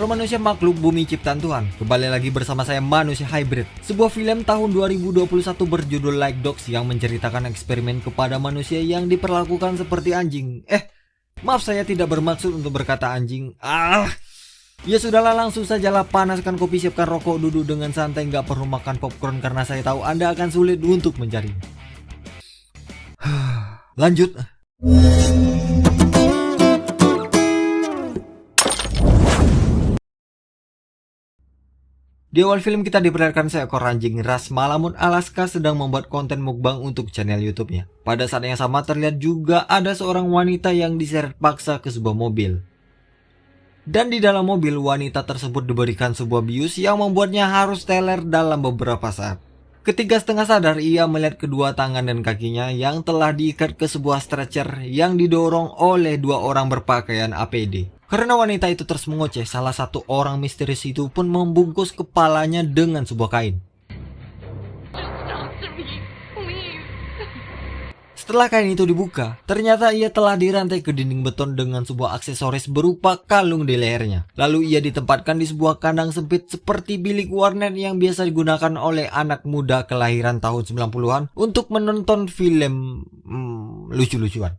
Halo manusia makhluk bumi ciptaan Tuhan. Kembali lagi bersama saya Manusia Hybrid. Sebuah film tahun 2021 berjudul Like Dogs yang menceritakan eksperimen kepada manusia yang diperlakukan seperti anjing. Maaf, saya tidak bermaksud untuk berkata anjing. Ya sudahlah, langsung sajalah, panaskan kopi, siapkan rokok, duduk dengan santai, nggak perlu makan popcorn karena saya tahu Anda akan sulit untuk mencarinya. Lanjut. Di awal film kita diperlihatkan seekor anjing ras Malamut Alaska sedang membuat konten mukbang untuk channel YouTube-nya. Pada saat yang sama terlihat juga ada seorang wanita yang diseret paksa ke sebuah mobil. Dan di dalam mobil, wanita tersebut diberikan sebuah bius yang membuatnya harus teler dalam beberapa saat. Ketika setengah sadar, ia melihat kedua tangan dan kakinya yang telah diikat ke sebuah stretcher yang didorong oleh dua orang berpakaian APD. Karena wanita itu terus mengoceh, salah satu orang misterius itu pun membungkus kepalanya dengan sebuah kain. Setelah kain itu dibuka, ternyata ia telah dirantai ke dinding beton dengan sebuah aksesoris berupa kalung di lehernya. Lalu ia ditempatkan di sebuah kandang sempit seperti bilik warnet yang biasa digunakan oleh anak muda kelahiran tahun 90-an untuk menonton film lucu-lucuan.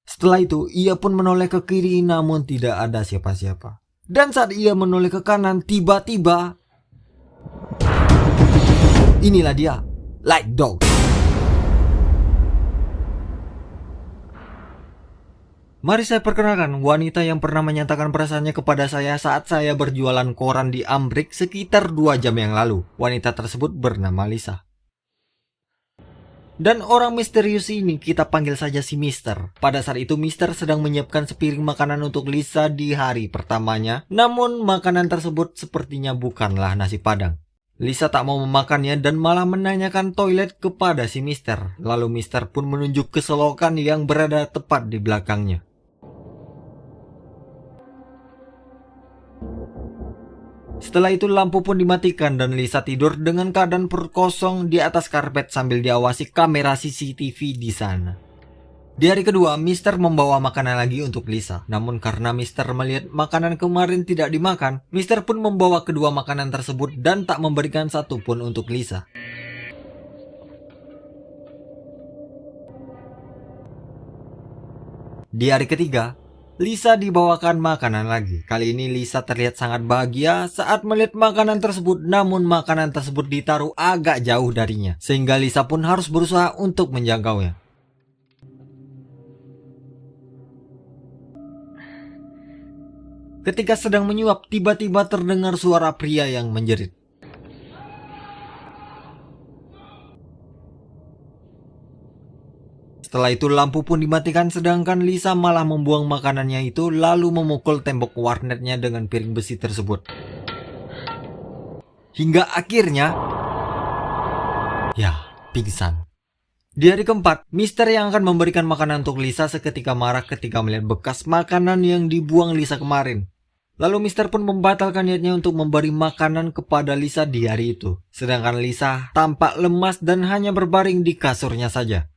Setelah itu, ia pun menoleh ke kiri namun tidak ada siapa-siapa. Dan saat ia menoleh ke kanan, tiba-tiba inilah dia, Like Dogs. Mari saya perkenalkan wanita yang pernah menyatakan perasaannya kepada saya saat saya berjualan koran di Amrik sekitar 2 jam yang lalu. Wanita tersebut bernama Lisa. Dan orang misterius ini kita panggil saja si Mister. Pada saat itu Mister sedang menyiapkan sepiring makanan untuk Lisa di hari pertamanya. Namun makanan tersebut sepertinya bukanlah nasi padang. Lisa tak mau memakannya dan malah menanyakan toilet kepada si Mister. Lalu Mister pun menunjuk ke selokan yang berada tepat di belakangnya. Setelah itu lampu pun dimatikan dan Lisa tidur dengan keadaan perut kosong di atas karpet sambil diawasi kamera CCTV di sana. Di hari kedua, Mister membawa makanan lagi untuk Lisa. Namun karena Mister melihat makanan kemarin tidak dimakan, Mister pun membawa kedua makanan tersebut dan tak memberikan satu pun untuk Lisa. Di hari ketiga, Lisa dibawakan makanan lagi. Kali ini Lisa terlihat sangat bahagia saat melihat makanan tersebut, namun makanan tersebut ditaruh agak jauh darinya, sehingga Lisa pun harus berusaha untuk menjangkaunya. Ketika sedang menyuap, tiba-tiba terdengar suara pria yang menjerit. Setelah itu lampu pun dimatikan sedangkan Lisa malah membuang makanannya itu lalu memukul tembok warnetnya dengan piring besi tersebut. Hingga akhirnya pingsan. Di hari keempat, Mister yang akan memberikan makanan untuk Lisa seketika marah ketika melihat bekas makanan yang dibuang Lisa kemarin. Lalu Mister pun membatalkan niatnya untuk memberi makanan kepada Lisa di hari itu. Sedangkan Lisa tampak lemas dan hanya berbaring di kasurnya saja.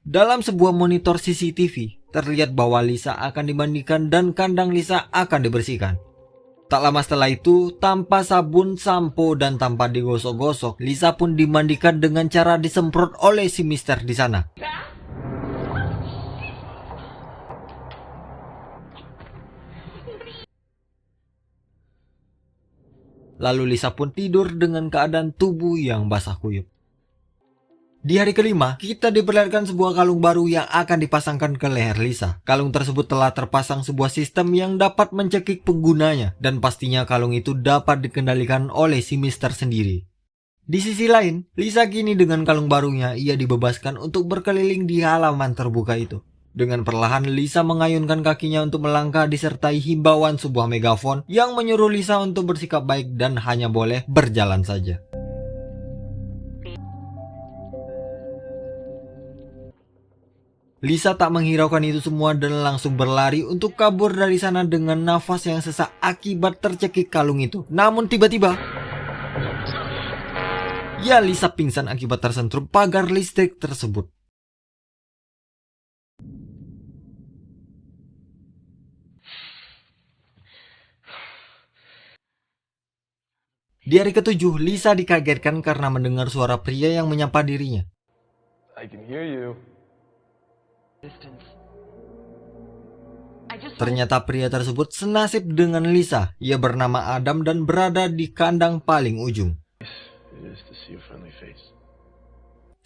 Dalam sebuah monitor CCTV, terlihat bahwa Lisa akan dimandikan dan kandang Lisa akan dibersihkan. Tak lama setelah itu, tanpa sabun, sampo, dan tanpa digosok-gosok, Lisa pun dimandikan dengan cara disemprot oleh si Mister di sana. Lalu Lisa pun tidur dengan keadaan tubuh yang basah kuyup. Di hari kelima, kita diperlihatkan sebuah kalung baru yang akan dipasangkan ke leher Lisa. Kalung tersebut telah terpasang sebuah sistem yang dapat mencekik penggunanya, dan pastinya kalung itu dapat dikendalikan oleh si Mister sendiri. Di sisi lain, Lisa kini dengan kalung barunya, ia dibebaskan untuk berkeliling di halaman terbuka itu. Dengan perlahan, Lisa mengayunkan kakinya untuk melangkah disertai himbauan sebuah megafon yang menyuruh Lisa untuk bersikap baik dan hanya boleh berjalan saja. Lisa tak menghiraukan itu semua dan langsung berlari untuk kabur dari sana dengan nafas yang sesak akibat tercekik kalung itu. Namun tiba-tiba, Lisa pingsan akibat tersentuh pagar listrik tersebut. Di hari ketujuh, Lisa dikagetkan karena mendengar suara pria yang menyapa dirinya. I can hear you. Ternyata pria tersebut senasib dengan Lisa. Ia bernama Adam dan berada di kandang paling ujung. It is to see a friendly face.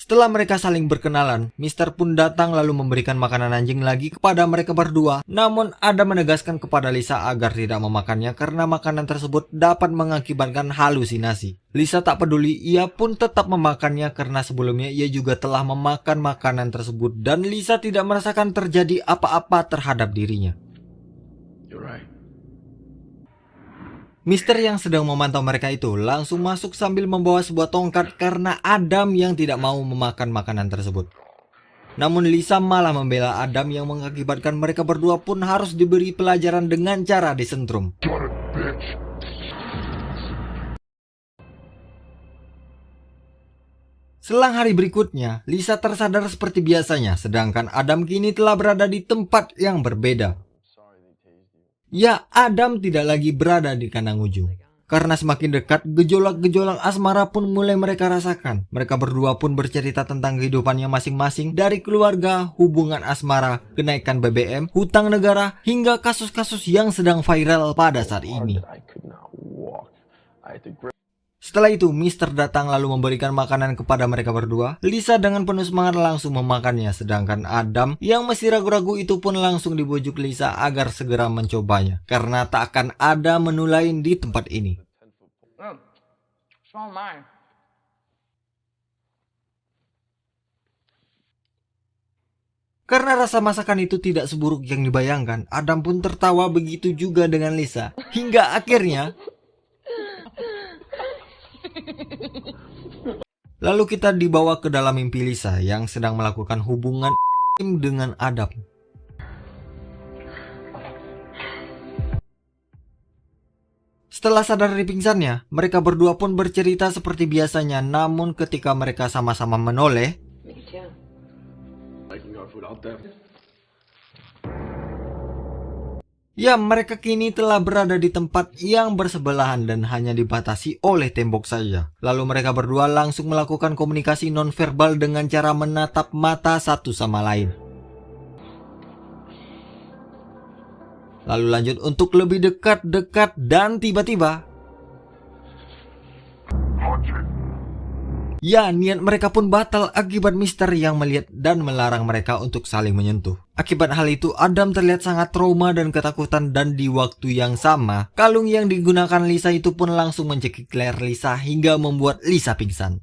Setelah mereka saling berkenalan, Mister pun datang lalu memberikan makanan anjing lagi kepada mereka berdua. Namun Adam menegaskan kepada Lisa agar tidak memakannya karena makanan tersebut dapat mengakibatkan halusinasi. Lisa tak peduli, ia pun tetap memakannya karena sebelumnya ia juga telah memakan makanan tersebut dan Lisa tidak merasakan terjadi apa-apa terhadap dirinya. You're right. Mister yang sedang memantau mereka itu langsung masuk sambil membawa sebuah tongkat karena Adam yang tidak mau memakan makanan tersebut. Namun Lisa malah membela Adam yang mengakibatkan mereka berdua pun harus diberi pelajaran dengan cara disentrum. Selang hari berikutnya, Lisa tersadar seperti biasanya, sedangkan Adam kini telah berada di tempat yang berbeda. Ya, Adam tidak lagi berada di kandang ujung. Karena semakin dekat, gejolak-gejolak asmara pun mulai mereka rasakan. Mereka berdua pun bercerita tentang kehidupannya masing-masing, dari keluarga, hubungan asmara, kenaikan BBM, hutang negara, hingga kasus-kasus yang sedang viral pada saat ini. Setelah itu, Mister datang lalu memberikan makanan kepada mereka berdua. Lisa dengan penuh semangat langsung memakannya, sedangkan Adam yang masih ragu-ragu itu pun langsung dibujuk Lisa agar segera mencobanya, karena tak akan ada menu lain di tempat ini. Karena rasa masakan itu tidak seburuk yang dibayangkan, Adam pun tertawa, begitu juga dengan Lisa. Hingga akhirnya lalu kita dibawa ke dalam mimpi Lisa yang sedang melakukan hubungan dengan Adam. Setelah sadar dari pingsannya, mereka berdua pun bercerita seperti biasanya, namun ketika mereka sama-sama menoleh, ya, mereka kini telah berada di tempat yang bersebelahan dan hanya dibatasi oleh tembok saja. Lalu mereka berdua langsung melakukan komunikasi nonverbal dengan cara menatap mata satu sama lain. Lalu lanjut untuk lebih dekat-dekat dan tiba-tiba, ya, niat mereka pun batal akibat Mister yang melihat dan melarang mereka untuk saling menyentuh. Akibat hal itu, Adam terlihat sangat trauma dan ketakutan, dan di waktu yang sama, kalung yang digunakan Lisa itu pun langsung mencekik leher Lisa hingga membuat Lisa pingsan.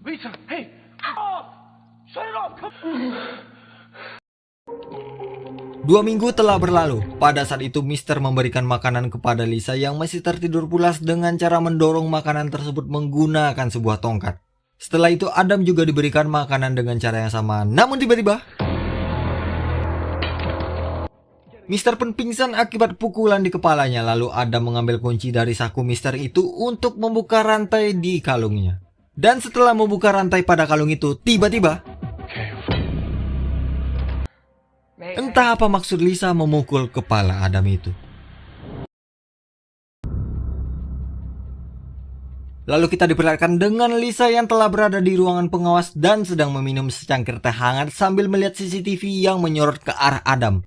Lisa, hey! Oh! Shut it off! 2 minggu telah berlalu. Pada saat itu Mister memberikan makanan kepada Lisa yang masih tertidur pulas dengan cara mendorong makanan tersebut menggunakan sebuah tongkat. Setelah itu Adam juga diberikan makanan dengan cara yang sama. Namun tiba-tiba Mister pun pingsan akibat pukulan di kepalanya. Lalu Adam mengambil kunci dari saku Mister itu untuk membuka rantai di kalungnya. Dan setelah membuka rantai pada kalung itu, tiba-tiba entah apa maksud Lisa memukul kepala Adam itu. Lalu kita diperlihatkan dengan Lisa yang telah berada di ruangan pengawas dan sedang meminum secangkir teh hangat sambil melihat CCTV yang menyorot ke arah Adam.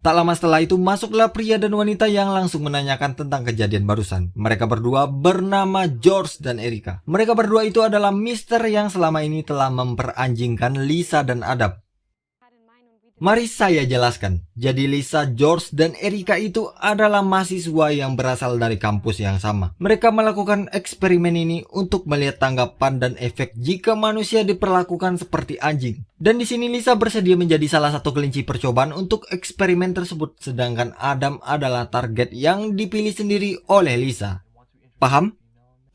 Tak lama setelah itu masuklah pria dan wanita yang langsung menanyakan tentang kejadian barusan. Mereka berdua bernama George dan Erika. Mereka berdua itu adalah Mister yang selama ini telah memperanjingkan Lisa dan Adam. Mari saya jelaskan. Jadi Lisa, George, dan Erika itu adalah mahasiswa yang berasal dari kampus yang sama. Mereka melakukan eksperimen ini untuk melihat tanggapan dan efek jika manusia diperlakukan seperti anjing. Dan di sini Lisa bersedia menjadi salah satu kelinci percobaan untuk eksperimen tersebut, sedangkan Adam adalah target yang dipilih sendiri oleh Lisa. Paham?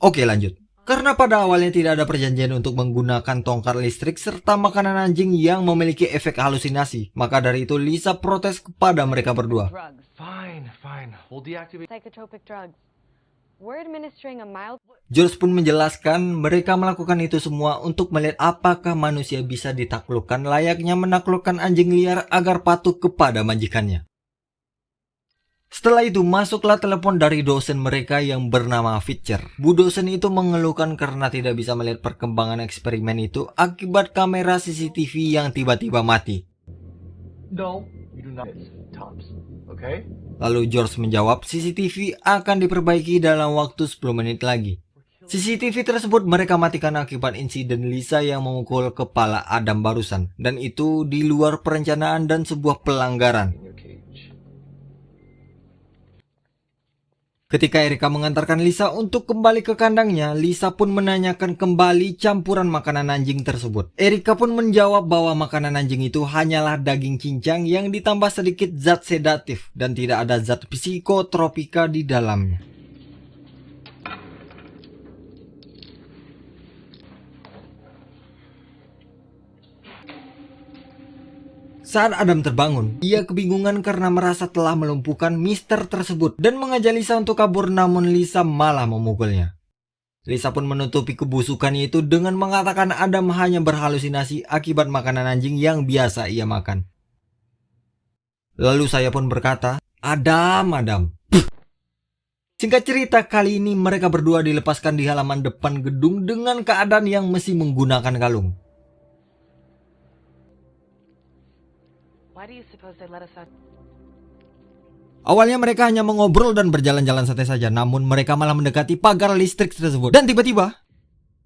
Oke, lanjut. Karena pada awalnya tidak ada perjanjian untuk menggunakan tongkat listrik serta makanan anjing yang memiliki efek halusinasi, maka dari itu Lisa protes kepada mereka berdua. Fine. We'll deactivate. Psychotropic drugs. We're administering a mild. George pun menjelaskan mereka melakukan itu semua untuk melihat apakah manusia bisa ditaklukkan layaknya menaklukkan anjing liar agar patuh kepada majikannya. Setelah itu masuklah telepon dari dosen mereka yang bernama Fitcher. Bu dosen itu mengeluhkan karena tidak bisa melihat perkembangan eksperimen itu akibat kamera CCTV yang tiba-tiba mati. No, you do not. Tops. Okay? Lalu George menjawab CCTV akan diperbaiki dalam waktu 10 menit lagi. CCTV tersebut mereka matikan akibat insiden Lisa yang memukul kepala Adam barusan. Dan itu di luar perencanaan dan sebuah pelanggaran. In your cage. Ketika Erika mengantarkan Lisa untuk kembali ke kandangnya, Lisa pun menanyakan kembali campuran makanan anjing tersebut. Erika pun menjawab bahwa makanan anjing itu hanyalah daging cincang yang ditambah sedikit zat sedatif dan tidak ada zat psikotropika di dalamnya. Saat Adam terbangun, ia kebingungan karena merasa telah melumpuhkan Mister tersebut dan mengajak Lisa untuk kabur, namun Lisa malah memukulnya. Lisa pun menutupi kebusukannya itu dengan mengatakan Adam hanya berhalusinasi akibat makanan anjing yang biasa ia makan. Lalu saya pun berkata, Adam. Singkat cerita, kali ini mereka berdua dilepaskan di halaman depan gedung dengan keadaan yang masih menggunakan kalung. Why do you suppose they let us out? Awalnya mereka hanya mengobrol dan berjalan-jalan santai saja, namun mereka malah mendekati pagar listrik tersebut. Dan tiba-tiba,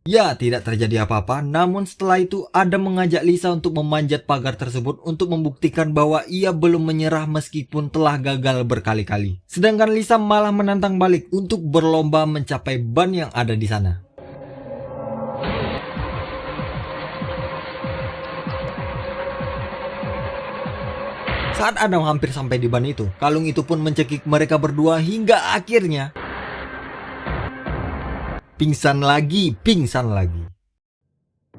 ya tidak terjadi apa-apa, namun setelah itu Adam mengajak Lisa untuk memanjat pagar tersebut untuk membuktikan bahwa ia belum menyerah meskipun telah gagal berkali-kali. Sedangkan Lisa malah menantang balik untuk berlomba mencapai ban yang ada di sana. Saat Adam hampir sampai di ban itu, kalung itu pun mencekik mereka berdua hingga akhirnya pingsan lagi.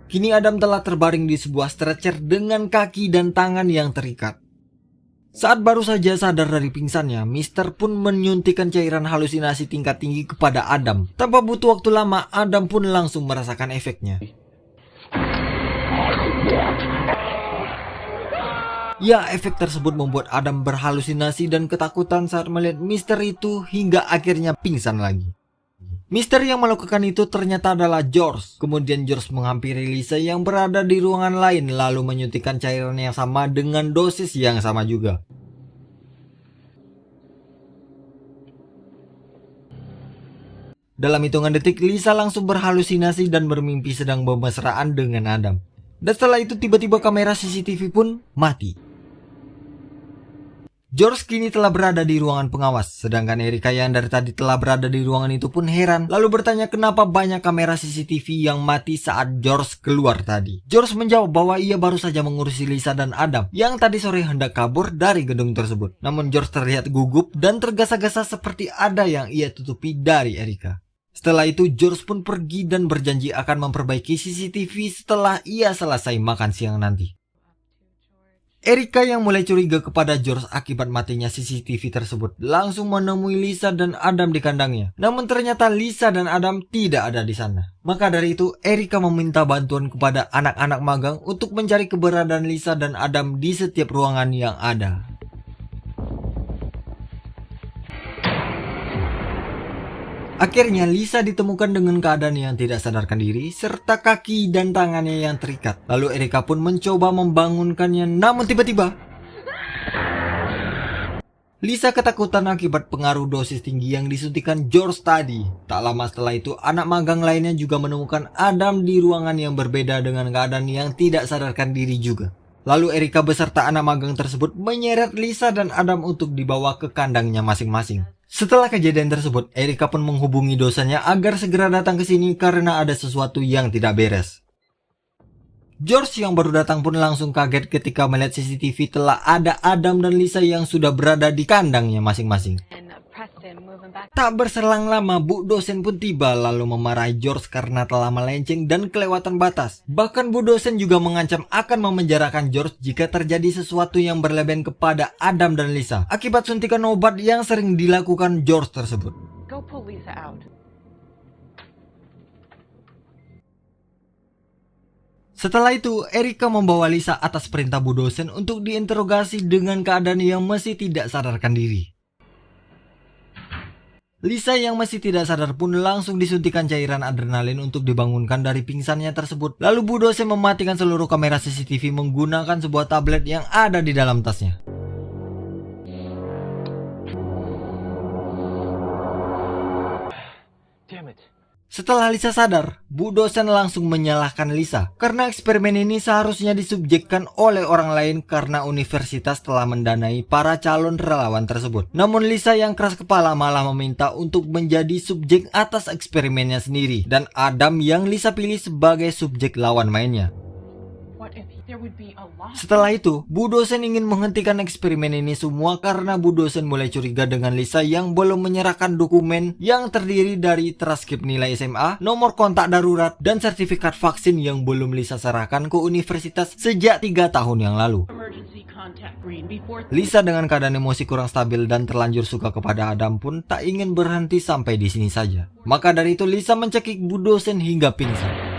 Kini Adam telah terbaring di sebuah stretcher dengan kaki dan tangan yang terikat. Saat baru saja sadar dari pingsannya, Mister pun menyuntikkan cairan halusinasi tingkat tinggi kepada Adam. Tanpa butuh waktu lama, Adam pun langsung merasakan efeknya. Ya, efek tersebut membuat Adam berhalusinasi dan ketakutan saat melihat Mister itu hingga akhirnya pingsan lagi. Mister yang melakukan itu ternyata adalah George. Kemudian George menghampiri Lisa yang berada di ruangan lain lalu menyuntikkan cairan yang sama dengan dosis yang sama juga. Dalam hitungan detik, Lisa langsung berhalusinasi dan bermimpi sedang bermesraan dengan Adam. Dan setelah itu tiba-tiba kamera CCTV pun mati. George kini telah berada di ruangan pengawas, sedangkan Erika yang dari tadi telah berada di ruangan itu pun heran, lalu bertanya kenapa banyak kamera CCTV yang mati saat George keluar tadi. George menjawab bahwa ia baru saja mengurusi Lisa dan Adam yang tadi sore hendak kabur dari gedung tersebut. Namun George terlihat gugup dan tergesa-gesa seperti ada yang ia tutupi dari Erika. Setelah itu George pun pergi dan berjanji akan memperbaiki CCTV setelah ia selesai makan siang nanti. Erika yang mulai curiga kepada George akibat matinya CCTV tersebut langsung menemui Lisa dan Adam di kandangnya. Namun ternyata Lisa dan Adam tidak ada di sana. Maka dari itu Erika meminta bantuan kepada anak-anak magang untuk mencari keberadaan Lisa dan Adam di setiap ruangan yang ada. Akhirnya Lisa ditemukan dengan keadaan yang tidak sadarkan diri serta kaki dan tangannya yang terikat. Lalu Erika pun mencoba membangunkannya, namun tiba-tiba Lisa ketakutan akibat pengaruh dosis tinggi yang disuntikan George tadi. Tak lama setelah itu anak magang lainnya juga menemukan Adam di ruangan yang berbeda dengan keadaan yang tidak sadarkan diri juga. Lalu Erika beserta anak magang tersebut menyeret Lisa dan Adam untuk dibawa ke kandangnya masing-masing. Setelah kejadian tersebut, Erika pun menghubungi dosennya agar segera datang ke sini karena ada sesuatu yang tidak beres. George yang baru datang pun langsung kaget ketika melihat CCTV telah ada Adam dan Lisa yang sudah berada di kandangnya masing-masing. Tak berselang lama, Bu dosen pun tiba lalu memarahi George karena telah melenceng dan kelewatan batas. Bahkan Bu dosen juga mengancam akan memenjarakan George jika terjadi sesuatu yang berlebihan kepada Adam dan Lisa akibat suntikan obat yang sering dilakukan George tersebut. Go pull Lisa out. Setelah itu, Erika membawa Lisa atas perintah Bu dosen untuk diinterogasi dengan keadaan yang masih tidak sadarkan diri. Lisa yang masih tidak sadar pun langsung disuntikan cairan adrenalin untuk dibangunkan dari pingsannya tersebut. Lalu Bu dosen mematikan seluruh kamera CCTV menggunakan sebuah tablet yang ada di dalam tasnya. Damn it. Setelah Lisa sadar, Bu dosen langsung menyalahkan Lisa karena eksperimen ini seharusnya disubjekkan oleh orang lain karena universitas telah mendanai para calon relawan tersebut. Namun Lisa yang keras kepala malah meminta untuk menjadi subjek atas eksperimennya sendiri dan Adam yang Lisa pilih sebagai subjek lawan mainnya. Setelah itu, Bu dosen ingin menghentikan eksperimen ini semua karena Bu dosen mulai curiga dengan Lisa yang belum menyerahkan dokumen yang terdiri dari transkrip nilai SMA, nomor kontak darurat, dan sertifikat vaksin yang belum Lisa serahkan ke universitas sejak 3 tahun yang lalu. Lisa dengan keadaan emosi kurang stabil dan terlanjur suka kepada Adam pun tak ingin berhenti sampai di sini saja. Maka dari itu Lisa mencekik Bu dosen hingga pingsan.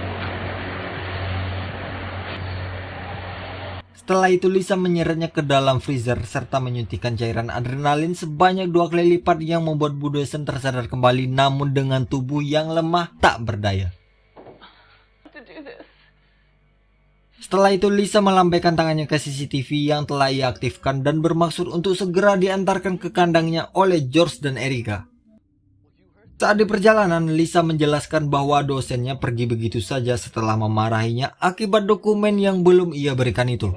Setelah itu Lisa menyeretnya ke dalam freezer serta menyuntikkan cairan adrenalin sebanyak 2 kali lipat yang membuat Bu dosen tersadar kembali namun dengan tubuh yang lemah tak berdaya. Setelah itu Lisa melambaikan tangannya ke CCTV yang telah ia aktifkan dan bermaksud untuk segera diantarkan ke kandangnya oleh George dan Erica. Saat di perjalanan, Lisa menjelaskan bahwa dosennya pergi begitu saja setelah memarahinya akibat dokumen yang belum ia berikan itu.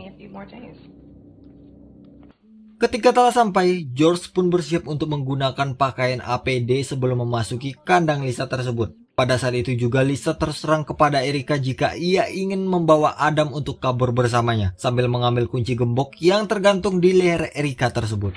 Ketika telah sampai, George pun bersiap untuk menggunakan pakaian APD sebelum memasuki kandang Lisa tersebut. Pada saat itu juga Lisa terus terang kepada Erica jika ia ingin membawa Adam untuk kabur bersamanya sambil mengambil kunci gembok yang tergantung di leher Erica tersebut.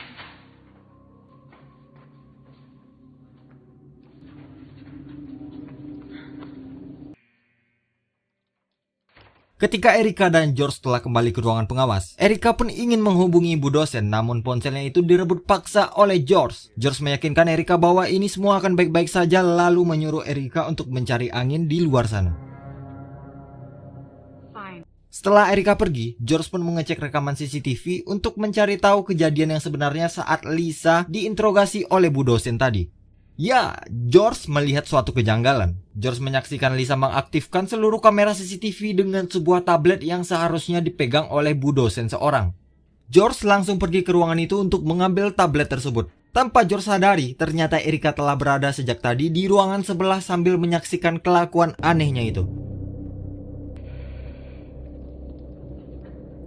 Ketika Erica dan George telah kembali ke ruangan pengawas, Erica pun ingin menghubungi Bu dosen namun ponselnya itu direbut paksa oleh George. George meyakinkan Erica bahwa ini semua akan baik-baik saja lalu menyuruh Erica untuk mencari angin di luar sana. Setelah Erica pergi, George pun mengecek rekaman CCTV untuk mencari tahu kejadian yang sebenarnya saat Lisa diinterogasi oleh Bu dosen tadi. Ya, George melihat suatu kejanggalan. George menyaksikan Lisa mengaktifkan seluruh kamera CCTV dengan sebuah tablet yang seharusnya dipegang oleh Bu dosen seorang. George langsung pergi ke ruangan itu untuk mengambil tablet tersebut. Tanpa George sadari, ternyata Erica telah berada sejak tadi di ruangan sebelah sambil menyaksikan kelakuan anehnya itu.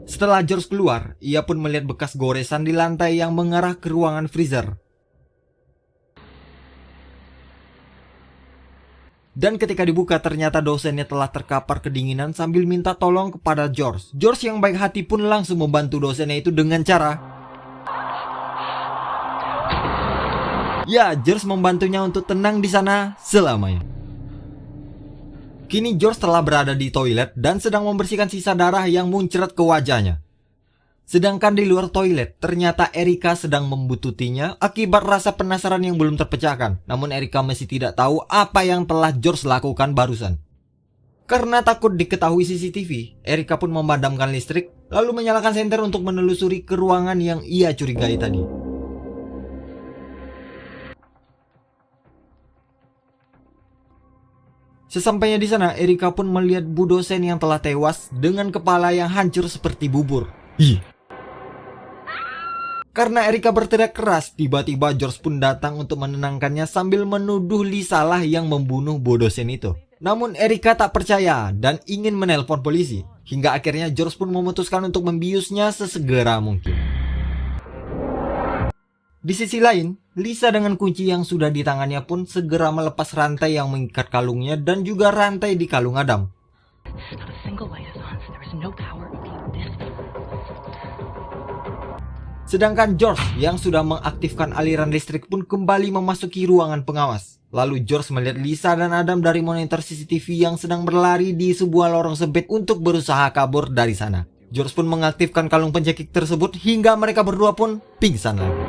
Setelah George keluar, ia pun melihat bekas goresan di lantai yang mengarah ke ruangan freezer. Dan ketika dibuka ternyata dosennya telah terkapar kedinginan sambil minta tolong kepada George. George yang baik hati pun langsung membantu dosennya itu dengan cara... Ya, George membantunya untuk tenang di sana selamanya. Kini George telah berada di toilet dan sedang membersihkan sisa darah yang muncrat ke wajahnya. Sedangkan di luar toilet, ternyata Erica sedang membututinya akibat rasa penasaran yang belum terpecahkan. Namun Erica masih tidak tahu apa yang telah George lakukan barusan. Karena takut diketahui CCTV, Erica pun memadamkan listrik, lalu menyalakan senter untuk menelusuri ke ruangan yang ia curigai tadi. Sesampainya di sana, Erica pun melihat Bu dosen yang telah tewas dengan kepala yang hancur seperti bubur. Ih. Karena Erica berteriak keras, tiba-tiba George pun datang untuk menenangkannya sambil menuduh Lisa lah yang membunuh Bu dosen itu. Namun Erica tak percaya dan ingin menelpon polisi. Hingga akhirnya George pun memutuskan untuk membiusnya sesegera mungkin. Di sisi lain, Lisa dengan kunci yang sudah di tangannya pun segera melepas rantai yang mengikat kalungnya dan juga rantai di kalung Adam. Sedangkan George yang sudah mengaktifkan aliran listrik pun kembali memasuki ruangan pengawas. Lalu George melihat Lisa dan Adam dari monitor CCTV yang sedang berlari di sebuah lorong sempit untuk berusaha kabur dari sana. George pun mengaktifkan kalung pencekik tersebut hingga mereka berdua pun pingsan lagi.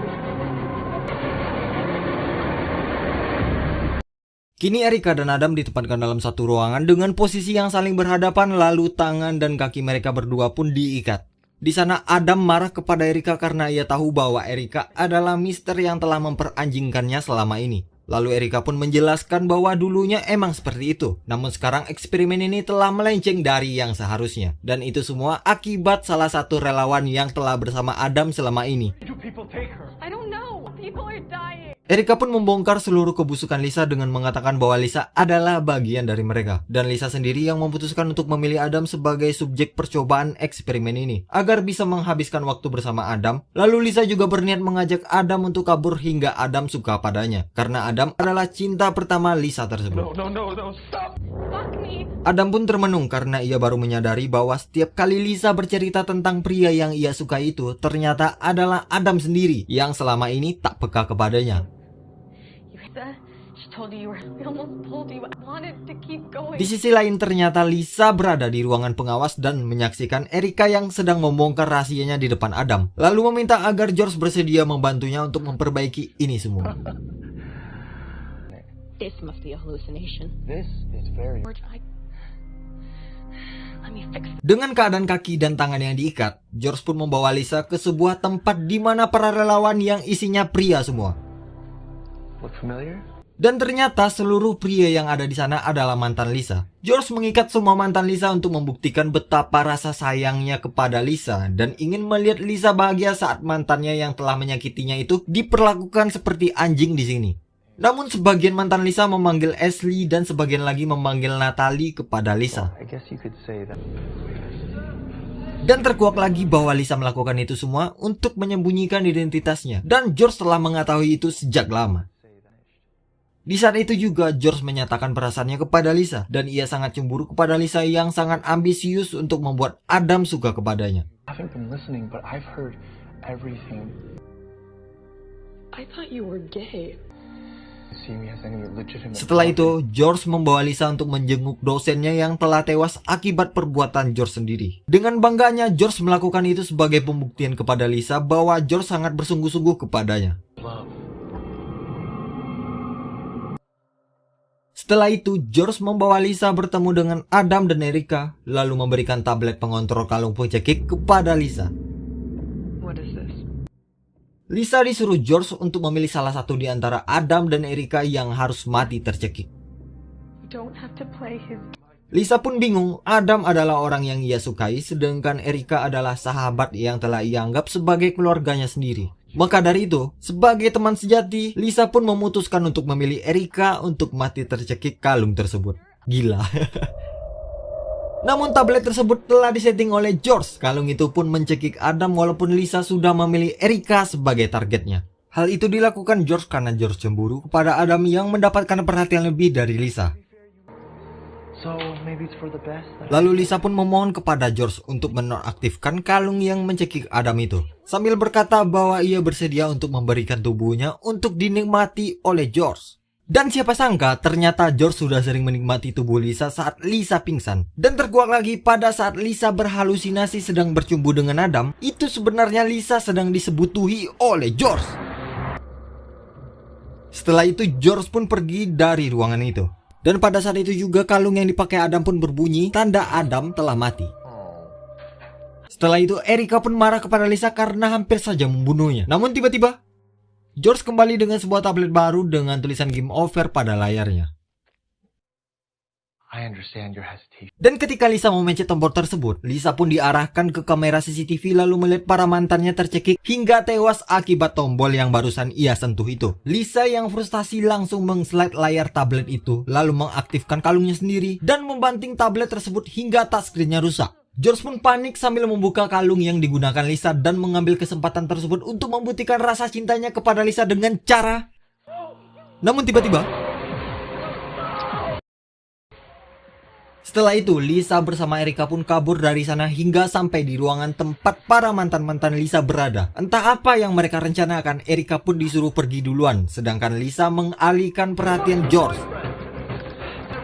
Kini Erica dan Adam ditempatkan dalam satu ruangan dengan posisi yang saling berhadapan, lalu tangan dan kaki mereka berdua pun diikat. Di sana Adam marah kepada Erica karena ia tahu bahwa Erica adalah mister yang telah memperanjingkannya selama ini. Lalu Erika pun menjelaskan bahwa dulunya emang seperti itu. Namun sekarang eksperimen ini telah melenceng dari yang seharusnya. Dan itu semua akibat salah satu relawan yang telah bersama Adam selama ini. Do people take her? I don't know. People are dying. Erika pun membongkar seluruh kebusukan Lisa dengan mengatakan bahwa Lisa adalah bagian dari mereka. Dan Lisa sendiri yang memutuskan untuk memilih Adam sebagai subjek percobaan eksperimen ini, agar bisa menghabiskan waktu bersama Adam. Lalu Lisa juga berniat mengajak Adam untuk kabur hingga Adam suka padanya. Karena Adam adalah cinta pertama Lisa tersebut. No, stop! Fuck me. Adam pun termenung karena ia baru menyadari bahwa setiap kali Lisa bercerita tentang pria yang ia suka itu, ternyata adalah Adam sendiri yang selama ini tak peka kepadanya. She told you were. We almost told you. I wanted to keep going. Di sisi lain ternyata Lisa berada di ruangan pengawas dan menyaksikan Erika yang sedang membongkar rahasianya di depan Adam. Lalu meminta agar George bersedia membantunya untuk memperbaiki ini semua. This must be a hallucination. This is very... George, let me fix it. Dengan keadaan kaki dan tangan yang diikat, George pun membawa Lisa ke sebuah tempat di mana para relawan yang isinya pria semua. Look familiar? Dan ternyata seluruh pria yang ada di sana adalah mantan Lisa. George mengikat semua mantan Lisa untuk membuktikan betapa rasa sayangnya kepada Lisa dan ingin melihat Lisa bahagia saat mantannya yang telah menyakitinya itu diperlakukan seperti anjing di sini. Namun sebagian mantan Lisa memanggil Ashley dan sebagian lagi memanggil Natalie kepada Lisa. I guess you could say that. Dan terkuak lagi bahwa Lisa melakukan itu semua untuk menyembunyikan identitasnya. Dan George telah mengetahui itu sejak lama. Di saat itu juga George menyatakan perasaannya kepada Lisa. Dan ia sangat cemburu kepada Lisa yang sangat ambisius untuk membuat Adam suka kepadanya. I haven't been listening, but I've heard everything. I thought you were gay. See me as any legitimate... Setelah itu, George membawa Lisa untuk menjenguk dosennya yang telah tewas akibat perbuatan George sendiri. Dengan bangganya, George melakukan itu sebagai pembuktian kepada Lisa bahwa George sangat bersungguh-sungguh kepadanya. Love. Setelah itu, George membawa Lisa bertemu dengan Adam dan Erika, lalu memberikan tablet pengontrol kalung pencekik kepada Lisa. What is this? Lisa disuruh George untuk memilih salah satu di antara Adam dan Erika yang harus mati tercekik. You don't have to play his. Lisa pun bingung, Adam adalah orang yang ia sukai, sedangkan Erika adalah sahabat yang telah ia anggap sebagai keluarganya sendiri. Maka dari itu, sebagai teman sejati, Lisa pun memutuskan untuk memilih Erika untuk mati tercekik kalung tersebut. Gila. Namun tablet tersebut telah disetting oleh George. Kalung itu pun mencekik Adam walaupun Lisa sudah memilih Erika sebagai targetnya. Hal itu dilakukan George karena George cemburu kepada Adam yang mendapatkan perhatian lebih dari Lisa. So maybe it's for the best. Lalu Lisa pun memohon kepada George untuk menonaktifkan kalung yang mencekik Adam itu. Sambil berkata bahwa ia bersedia untuk memberikan tubuhnya untuk dinikmati oleh George. Dan siapa sangka ternyata George sudah sering menikmati tubuh Lisa saat Lisa pingsan. Dan terkuak lagi pada saat Lisa berhalusinasi sedang bercumbu dengan Adam, itu sebenarnya Lisa sedang disebutuhi oleh George. Setelah itu George pun pergi dari ruangan itu. Dan pada saat itu juga kalung yang dipakai Adam pun berbunyi tanda Adam telah mati. Setelah itu Erika pun marah kepada Lisa karena hampir saja membunuhnya. Namun tiba-tiba George kembali dengan sebuah tablet baru dengan tulisan game over pada layarnya. I understand your hesitation. Dan ketika Lisa memencet tombol tersebut, Lisa pun diarahkan ke kamera CCTV lalu melihat para mantannya tercekik hingga tewas akibat tombol yang barusan ia sentuh itu. Lisa yang frustasi langsung mengslide layar tablet itu lalu mengaktifkan kalungnya sendiri dan membanting tablet tersebut hingga touchscreen-nya rusak. George pun panik sambil membuka kalung yang digunakan Lisa dan mengambil kesempatan tersebut untuk membuktikan rasa cintanya kepada Lisa dengan cara... Namun tiba-tiba... Setelah itu, Lisa bersama Erika pun kabur dari sana hingga sampai di ruangan tempat para mantan-mantan Lisa berada. Entah apa yang mereka rencanakan, Erika pun disuruh pergi duluan, sedangkan Lisa mengalihkan perhatian George.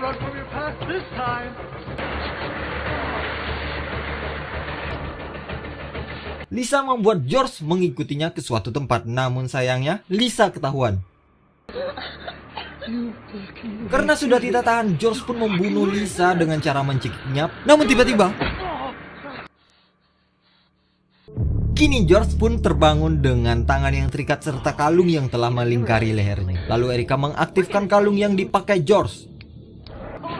Run from your past this time. Lisa membuat George mengikutinya ke suatu tempat, namun sayangnya Lisa ketahuan. Karena sudah tidak tahan, George pun membunuh Lisa dengan cara mencekiknya. Namun tiba-tiba Kini George pun terbangun dengan tangan yang terikat serta kalung yang telah melingkari lehernya. Lalu Erika mengaktifkan kalung yang dipakai George.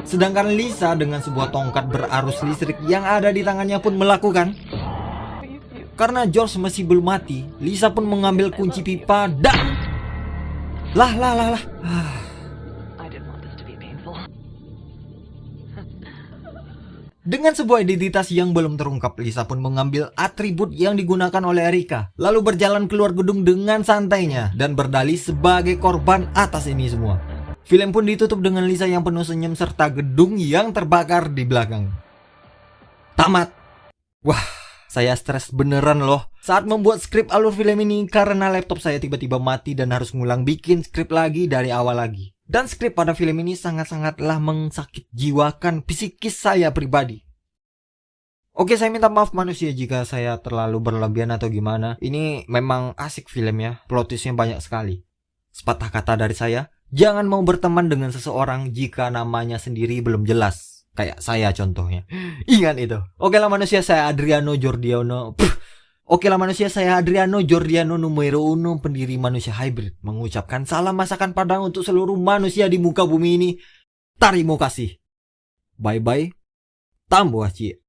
Sedangkan Lisa dengan sebuah tongkat berarus listrik yang ada di tangannya pun melakukan. Karena George masih belum mati, Lisa pun mengambil kunci pipa dan... Lah. I didn't want this to be painful. Dengan sebuah identitas yang belum terungkap, Lisa pun mengambil atribut yang digunakan oleh Erika, lalu berjalan keluar gedung dengan santainya dan berdalih sebagai korban atas ini semua. Film pun ditutup dengan Lisa yang penuh senyum serta gedung yang terbakar di belakang. Tamat. Wah, saya stres beneran loh saat membuat skrip alur film ini karena laptop saya tiba-tiba mati dan harus ngulang bikin skrip lagi dari awal lagi. Dan skrip pada film ini sangat-sangatlah mengsakit jiwakan psikis saya pribadi. Oke, saya minta maaf manusia jika saya terlalu berlebihan atau gimana. Ini memang asik filmnya, plot twistnya banyak sekali. Sepatah kata dari saya, jangan mau berteman dengan seseorang jika namanya sendiri belum jelas. Kayak saya contohnya. Ingat itu. Oke lah manusia, saya Adriano Jordiano. Oke lah manusia, saya Adriano Jordiano numero 1, pendiri Manusia Hybrid, mengucapkan salam masakan Padang untuk seluruh manusia di muka bumi ini. Terima kasih. Bye-bye. Tambah cie.